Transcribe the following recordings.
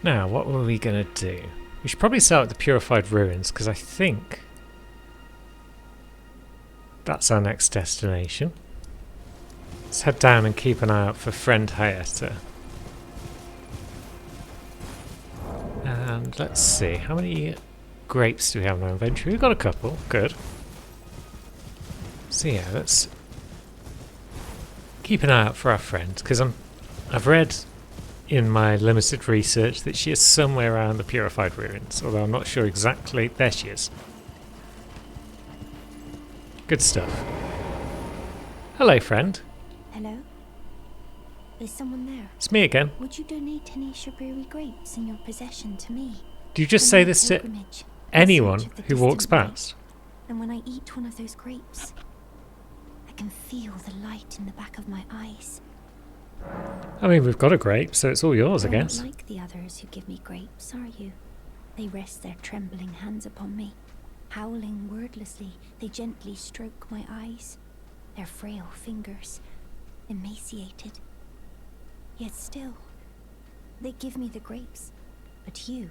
Now, what were we going to do? We should probably start with the Purified Ruins, because I think that's our next destination. Let's head down and keep an eye out for friend Hayata. And let's see, how many grapes do we have in our inventory? We've got a couple, good. So yeah, let's keep an eye out for our friend, because I've read in my limited research that she is somewhere around the Purified Ruins, although I'm not sure exactly. There she is. Good stuff. Hello, friend. Hello? Is someone there? It's me again. Would you donate any Shabriri grapes in your possession to me? Do you just say this to anyone who walks past? And when I eat one of those grapes, I can feel the light in the back of my eyes. I mean, we've got a grape, so it's all yours, I guess. You're not like the others who give me grapes, are you? They rest their trembling hands upon me. Howling wordlessly, they gently stroke my eyes. Their frail fingers, emaciated. Yet still, they give me the grapes. But you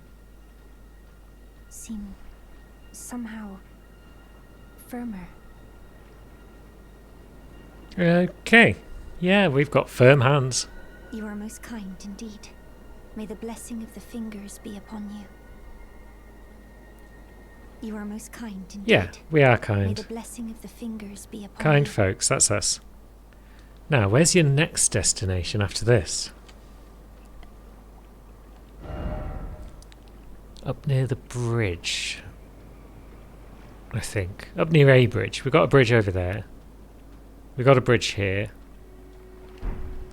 seem somehow firmer. Okay. Yeah, we've got firm hands. You are most kind indeed. May the blessing of the fingers be upon you. You are most kind indeed. Yeah, we are May kind. the blessing of the fingers be upon Kind you. folks, that's us. Now, where's your next destination after this? Up near the bridge, I think. Up near a bridge. We've got a bridge over there. We've got a bridge here.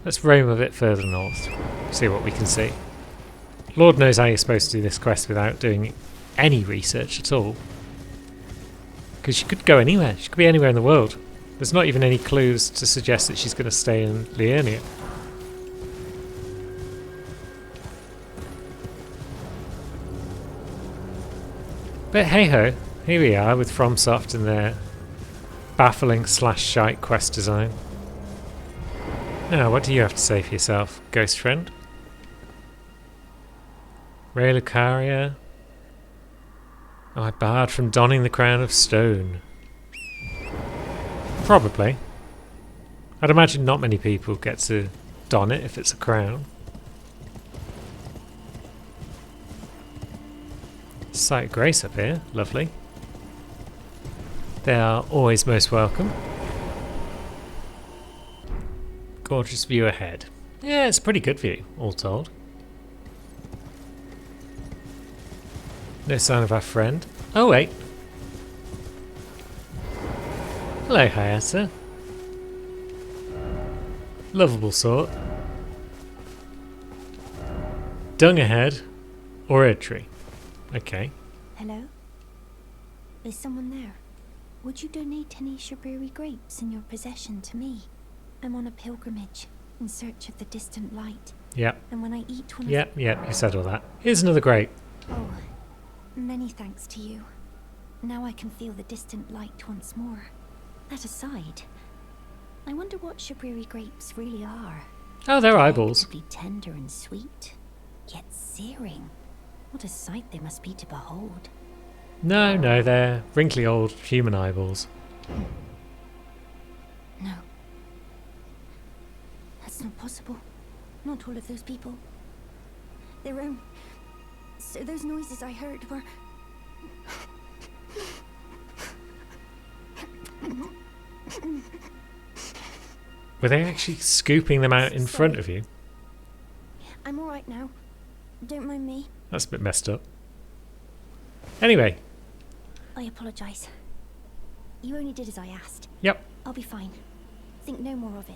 Let's roam a bit further north, see what we can see. Lord knows how you're supposed to do this quest without doing any research at all. Because she could go anywhere. She could be anywhere in the world. There's not even any clues to suggest that she's going to stay in Liurnia. But hey ho, here we are with FromSoft and their baffling / shite quest design. Now, what do you have to say for yourself, ghost friend? Ray Lucaria? Am I barred from donning the crown of stone? Probably. I'd imagine not many people get to don it if it's a crown. Sight of Grace up here, lovely. They are always most welcome. Gorgeous view ahead. Yeah, it's a pretty good view, all told. No sign of our friend. Oh wait. Hello, Hayata. Lovable sort. Dung ahead, or a tree. Okay. Hello? Is someone there? Would you donate any Shabriri grapes in your possession to me? I'm on a pilgrimage in search of the distant light. Yep. And when I eat one Yep, you said all that. Here's another grape. Oh, many thanks to you. Now I can feel the distant light once more. That aside, I wonder what Shabriri grapes really are. Oh, they're eyeballs. Be tender and sweet, yet searing. What a sight they must be to behold. No, they're wrinkly old human eyeballs. No. That's not possible. Not all of those people. Their own. So those noises I heard were... Were they actually scooping them out in front of you? I'm alright now. Don't mind me. That's a bit messed up. Anyway. I apologise. You only did as I asked. Yep. I'll be fine. Think no more of it.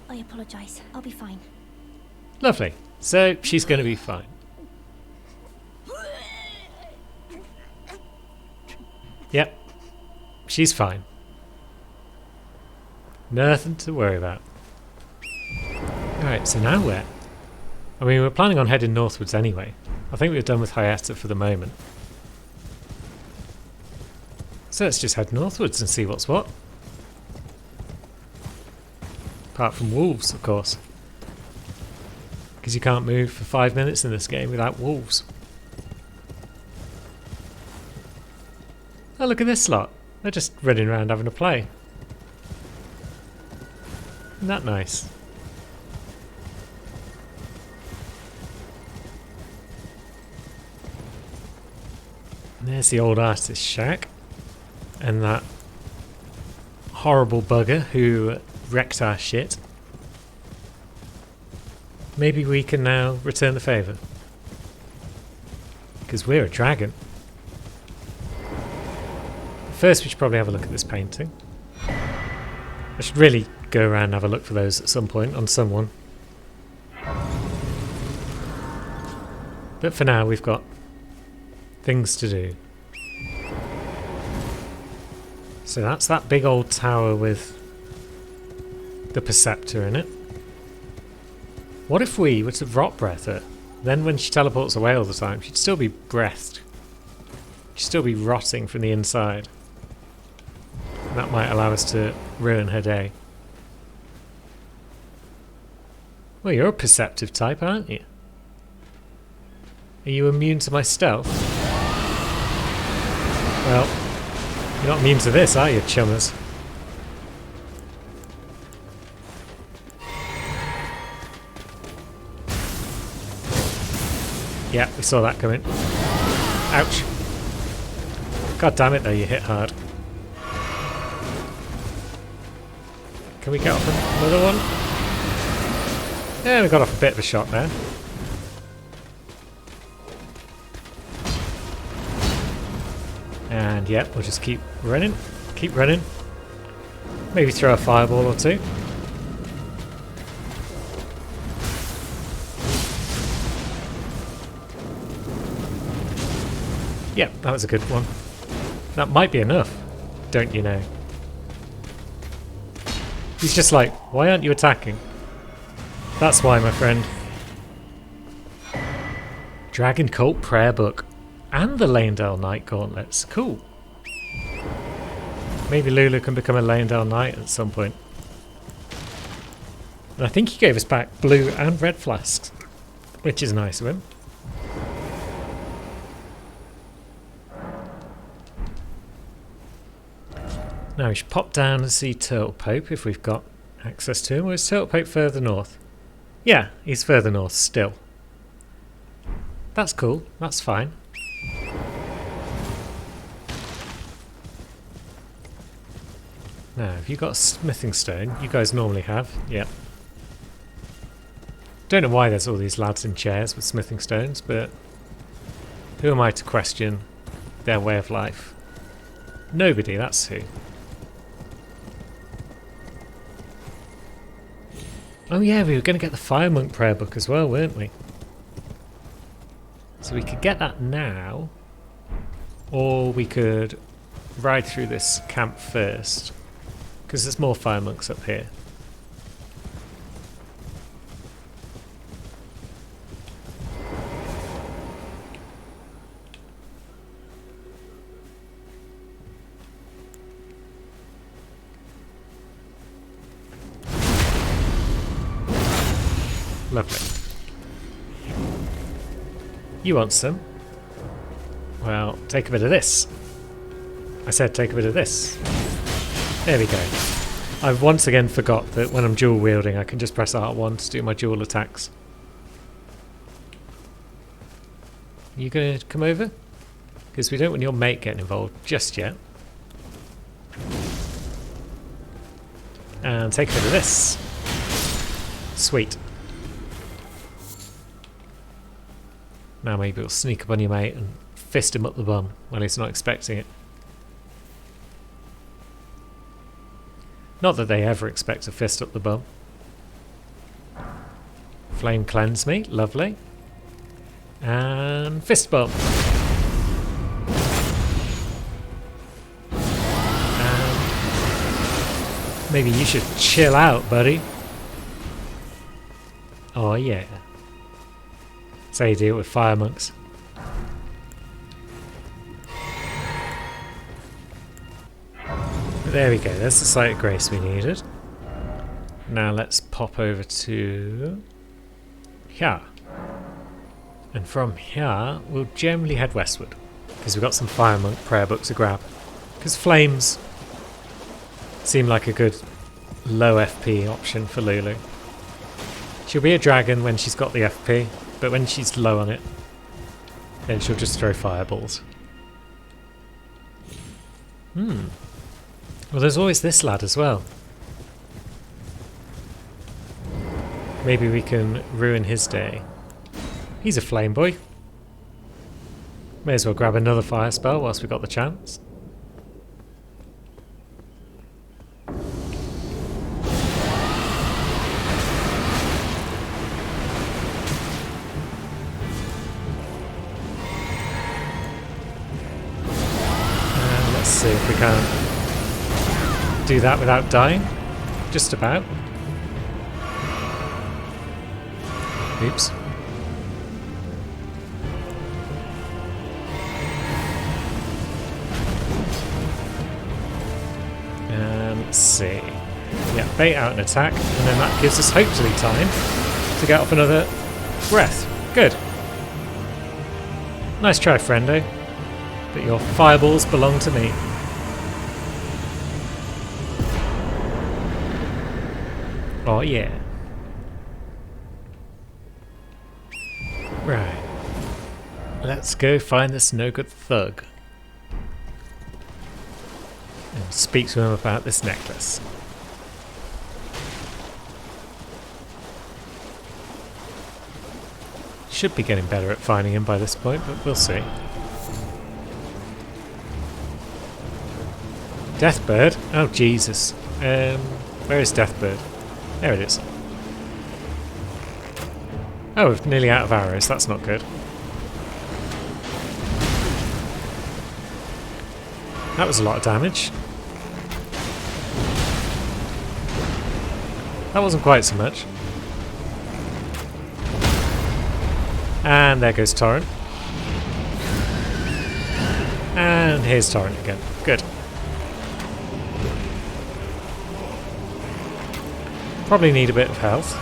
I apologise. I'll be fine. Lovely. So, she's going to be fine. Yep. She's fine. Nothing to worry about. Alright, so now where? I mean, we're planning on heading northwards anyway. I think we're done with Hayata for the moment. So let's just head northwards and see what's what. Apart from wolves, of course. because you can't move for 5 minutes in this game without wolves. Oh, look at this lot. They're just running around having a play. Isn't that nice? And there's the old artist's shack. And that horrible bugger who wrecked our shit. Maybe we can now return the favour. Because we're a dragon. First we should probably have a look at this painting. I should really go around and have a look for those at some point on someone. But for now we've got things to do. So that's that big old tower with the Perceptor in it. What if we were to rot breath her? Then when she teleports away all the time, she'd still be breathed. She'd still be rotting from the inside. And that might allow us to ruin her day. Well, you're a perceptive type, aren't you? Are you immune to my stealth? Well, you're not immune to this, are you, chummers? Yeah, we saw that coming. Ouch. God damn it though, you hit hard. Can we get off another one? Yeah, we got off a bit of a shot there. And yeah, we'll just keep running. Keep running. Maybe throw a fireball or two. Yeah, that was a good one. That might be enough, don't you know? He's just like, why aren't you attacking? That's why, my friend. Dragon Cult Prayer Book. And the Leyndell Knight Gauntlets. Cool. Maybe Lulu can become a Leyndell Knight at some point. And I think he gave us back blue and red flasks, which is nice of him. Now we should pop down and see Turtle Pope if we've got access to him. Or is Turtle Pope further north? Yeah, he's further north still. That's cool. That's fine. Now, have you got a smithing stone? You guys normally have. Yeah. Don't know why there's all these lads in chairs with smithing stones, but who am I to question their way of life? Nobody, that's who. Oh yeah, we were going to get the Fire Monk prayer book as well, weren't we? So we could get that now, or we could ride through this camp first, because there's more Fire Monks up here. Lovely. You want some? Well, take a bit of this. I said take a bit of this. There we go. I've once again forgot that when I'm dual wielding I can just press R1 to do my dual attacks. You gonna come over? Because we don't want your mate getting involved just yet. And take a bit of this. Sweet. Now maybe we'll sneak up on your mate and fist him up the bum when he's not expecting it. Not that they ever expect a fist up the bum. Flame cleanse me, lovely. And fist bump. And maybe you should chill out, buddy. Oh yeah. That's how you deal with fire monks. But there we go, there's the site of grace we needed. Now let's pop over to here. And from here, we'll generally head westward. Because we've got some Fire Monk prayer book to grab. Because flames seem like a good low FP option for Lulu. She'll be a dragon when she's got the FP, but when she's low on it, then she'll just throw fireballs. Well, there's always this lad as well. Maybe we can ruin his day. He's a flame boy. May as well grab another fire spell whilst we've got the chance. And let's see if we can do that without dying. Just about. Oops. Let's see. Yeah, bait out an attack, and then that gives us hopefully time to get off another breath. Good. Nice try, friendo. But your fireballs belong to me. Oh yeah. Right. Let's go find this no-good thug. And speak to him about this necklace. Should be getting better at finding him by this point, but we'll see. Deathbird? Oh Jesus. Where is Deathbird? There it is. Oh, we're nearly out of arrows, that's not good. That was a lot of damage. That wasn't quite so much. And there goes Torrent. And here's Torrent again. Good. Probably need a bit of health.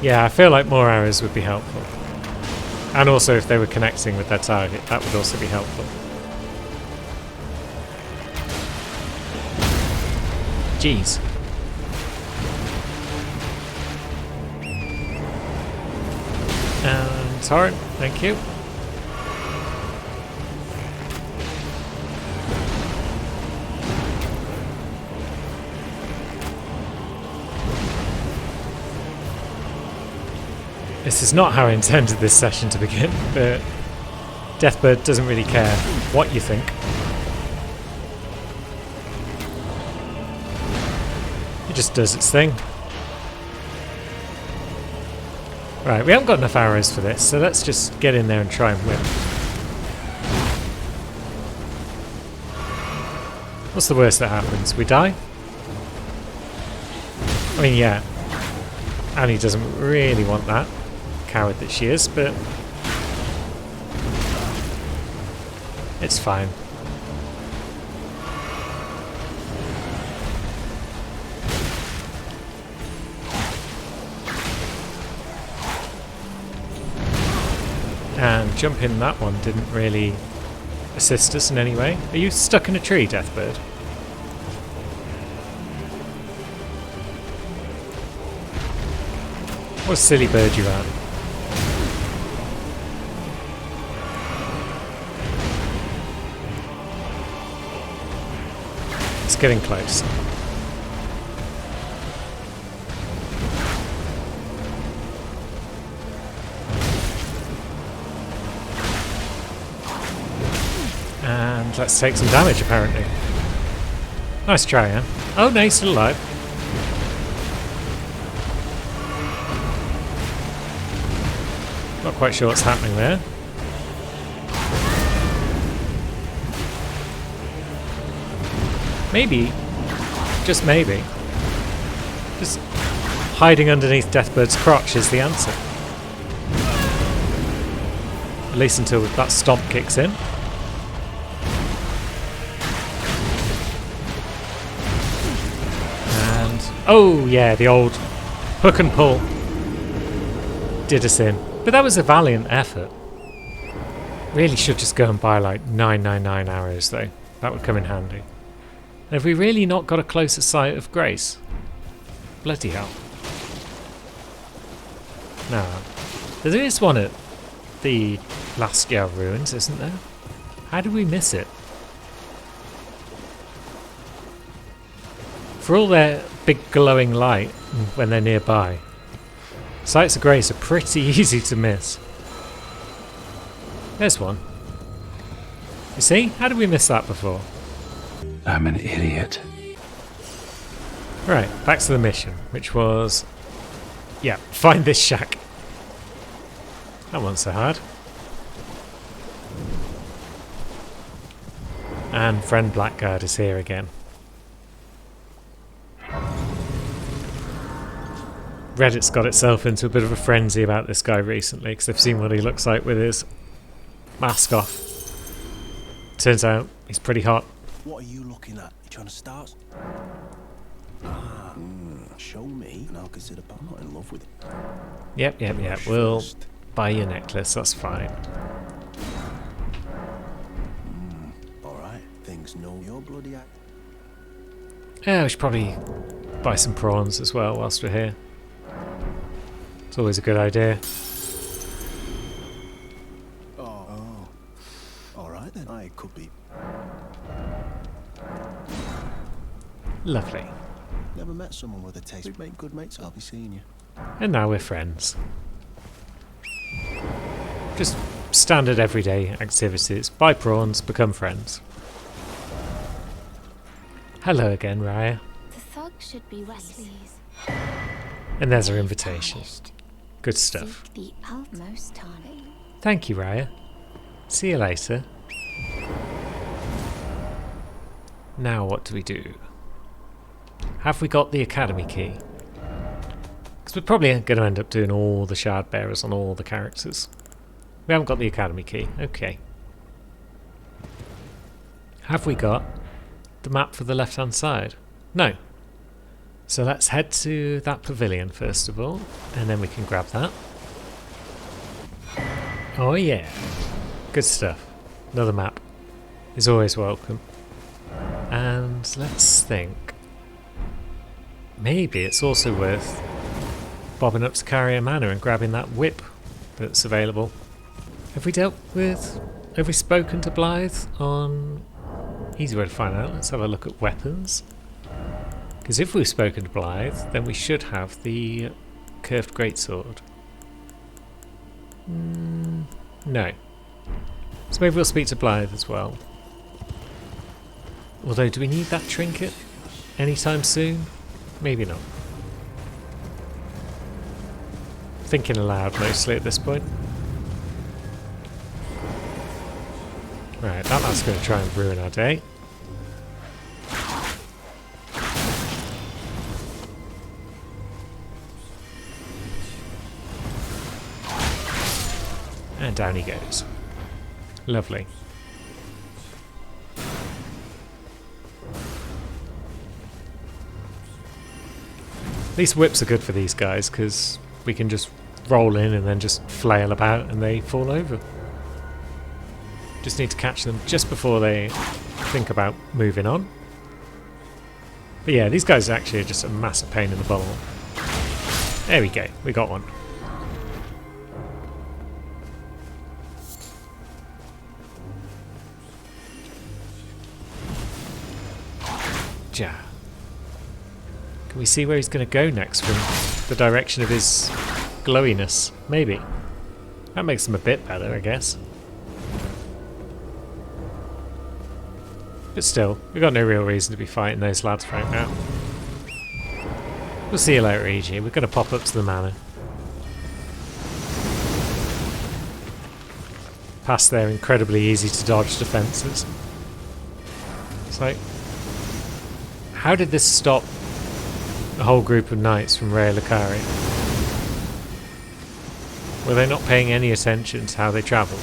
Yeah, I feel like more arrows would be helpful. And also if they were connecting with their target, that would also be helpful. Jeez. And Torrent, thank you. This is not how I intended this session to begin, but Deathbird doesn't really care what you think. It just does its thing. Right, we haven't got enough arrows for this, so let's just get in there and try and win. What's the worst that happens? We die? I mean, yeah. Annie doesn't really want that. Coward that she is, but it's fine. And jumping that one didn't really assist us in any way. Are you stuck in a tree, Deathbird? What a silly bird you are. It's getting close. And let's take some damage, apparently. Nice try, Anne. Oh no, he's still alive. Not quite sure what's happening there. Maybe, just maybe, just hiding underneath Deathbird's crotch is the answer. At least until that stomp kicks in. And oh yeah, the old hook and pull did us in. But that was a valiant effort. Really should just go and buy like 999 arrows though. That would come in handy. And have we really not got a closer sight of Grace? Bloody hell. No. There is one at the Lascia ruins, isn't there? How did we miss it? For all their big glowing light when they're nearby, sights of Grace are pretty easy to miss. There's one. You see? How did we miss that before? I'm an idiot. Right, back to the mission, which was... yeah, find this shack. That wasn't so hard. And friend Blackguard is here again. Reddit's got itself into a bit of a frenzy about this guy recently because they've seen what he looks like with his mask off. Turns out he's pretty hot. What are you looking at? You trying to start? Show me, and I'll consider. I'm not in love with it. Yep. We'll buy your necklace. That's fine. All right, things know your bloody act. Yeah, we should probably buy some prawns as well whilst we're here. It's always a good idea. Oh. All right then. I could be. Lovely. Never met someone with a taste. We'd make good mates. I'll be seeing you. And now we're friends. Just standard everyday activities. Buy prawns, become friends. Hello again, Raya. The thug should be Wesley's. And there's our invitation. Good stuff. Seek the utmost time. Thank you, Raya. See you later. Now what do we do? Have we got the academy key? Because we're probably going to end up doing all the shard bearers on all the characters. We haven't got the academy key. Okay. Have we got the map for the left hand side? No. So let's head to that pavilion first of all, and then we can grab that. Oh yeah. Good stuff. Another map is always welcome. And let's think. Maybe it's also worth bobbing up to Carrier Manor and grabbing that whip that's available. Have we spoken to Blythe on... Easy way to find out. Let's have a look at weapons. Because if we've spoken to Blythe, then we should have the curved greatsword. No. So maybe we'll speak to Blythe as well. Although, do we need that trinket anytime soon? Maybe not. Thinking aloud mostly at this point. Right, that man's going to try and ruin our day. And down he goes. Lovely. These whips are good for these guys because we can just roll in and then just flail about and they fall over. Just need to catch them just before they think about moving on. But yeah, these guys actually are just a massive pain in the bum. There we go, we got one. Ja. Can we see where he's going to go next from the direction of his glowiness? Maybe. That makes him a bit better, I guess. But still, we've got no real reason to be fighting those lads right now. We'll see you later, EG. We're going to pop up to the manor. Past their incredibly easy to dodge defences. It's like... How did this stop a whole group of knights from Raya Lucaria? Were they not paying any attention to how they travelled?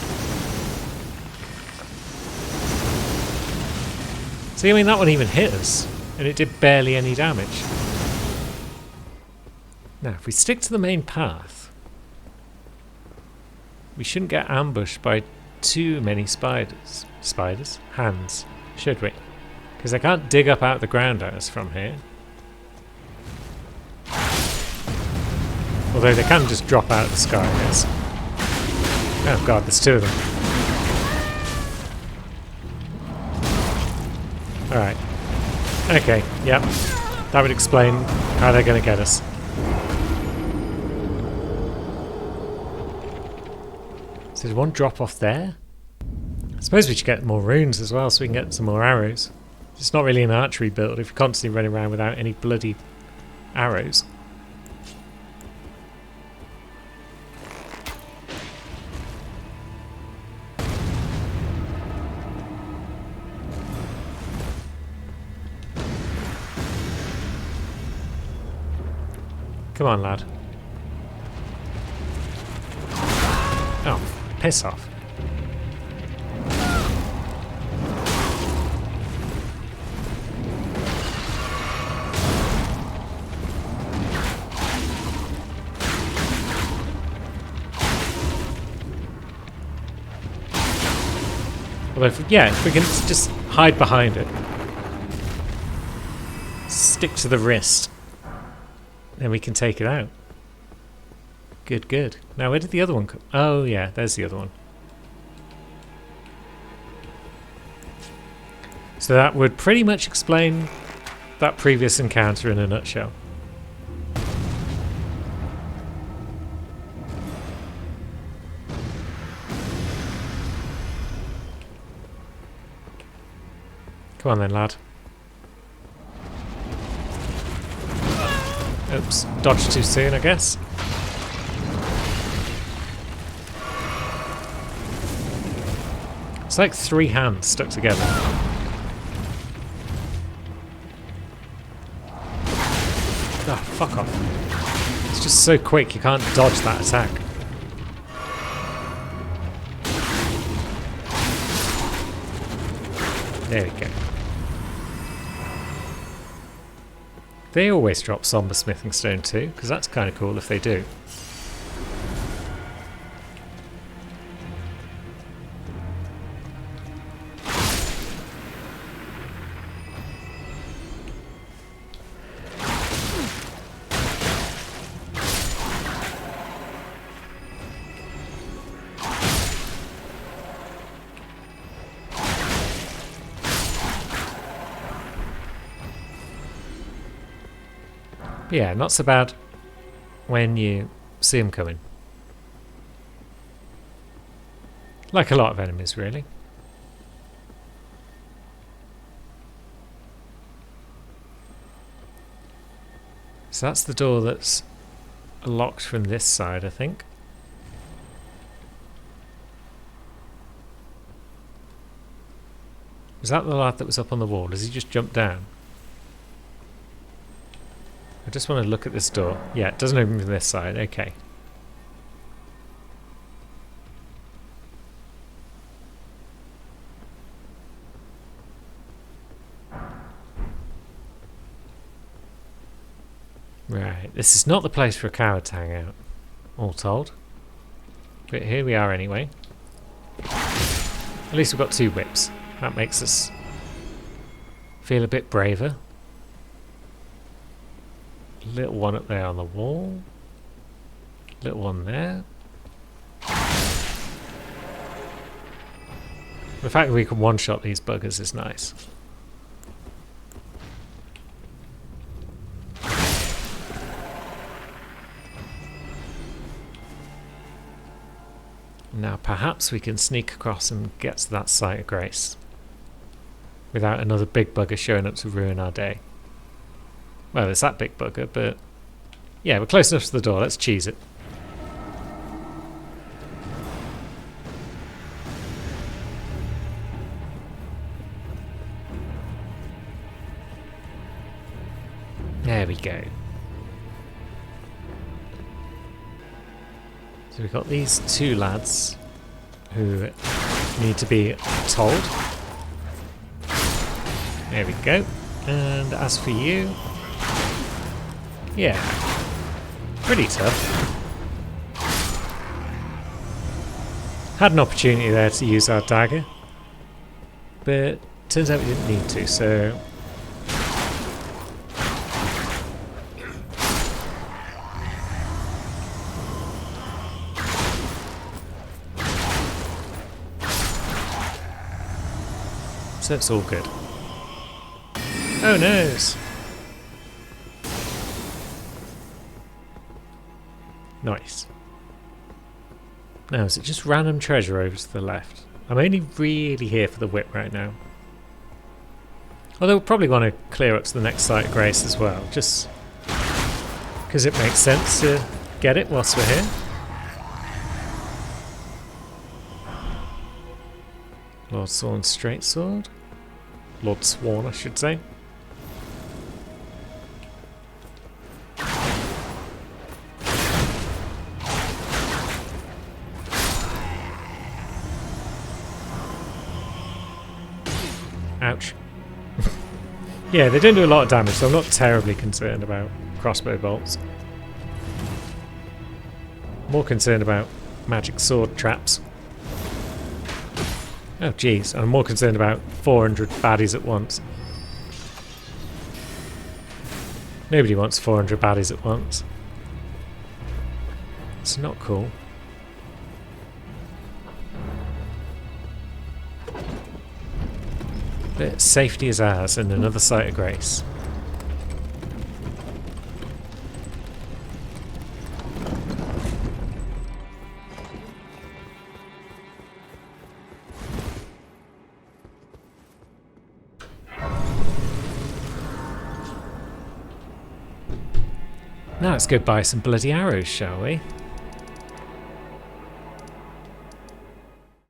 See, I mean, that one even hit us, and it did barely any damage. Now, if we stick to the main path, we shouldn't get ambushed by too many spiders. Spiders? Hands. Should we? Because they can't dig up out of the ground at us from here. Although they can just drop out of the sky, I guess. Oh god, there's two of them. Alright. Okay, yep. That would explain how they're going to get us. So there's one drop off there? I suppose we should get more runes as well so we can get some more arrows. It's not really an archery build if you're constantly running around without any bloody arrows. Come on, lad. Oh, piss off. Although, if we can just hide behind it. Stick to the wrist. Then we can take it out. Good, good. Now, where did the other one come? Oh, yeah, there's the other one. So that would pretty much explain that previous encounter in a nutshell. Come on then, lad. Oops, dodged too soon, I guess. It's like three hands stuck together. Oh, fuck off. It's just so quick, you can't dodge that attack. There we go. They always drop somber smithing stone too, because that's kind of cool if they do. But yeah, not so bad when you see them coming. Like a lot of enemies, really. So that's the door that's locked from this side, I think. Was that the lad that was up on the wall? Does he just jump down? I just want to look at this door. Yeah, it doesn't open from this side. Okay. Right, this is not the place for a coward to hang out, all told. But here we are anyway. At least we've got two whips. That makes us feel a bit braver. Little one up there on the wall. Little one there. The fact that we can one-shot these buggers is nice. Now perhaps we can sneak across and get to that site of grace without another big bugger showing up to ruin our day. Well, it's that big bugger, but yeah, we're close enough to the door. Let's cheese it. There we go. So we've got these two lads who need to be told. There we go. And as for you, yeah, pretty tough. Had an opportunity there to use our dagger, but turns out we didn't need to, so... So it's all good. Oh noes! Nice. Now, is it just random treasure over to the left? I'm only really here for the whip right now. Although we'll probably want to clear up to the next site of grace as well, just because it makes sense to get it whilst we're here. Lord Sworn Straight Sword. Lord Sworn, I should say. Ouch. Yeah, they don't do a lot of damage, so I'm not terribly concerned about crossbow bolts. More concerned about magic sword traps. Oh jeez, I'm more concerned about 400 baddies at once. Nobody wants 400 baddies at once. It's not cool. But safety is ours and another site of grace. Now let's go buy some bloody arrows, shall we?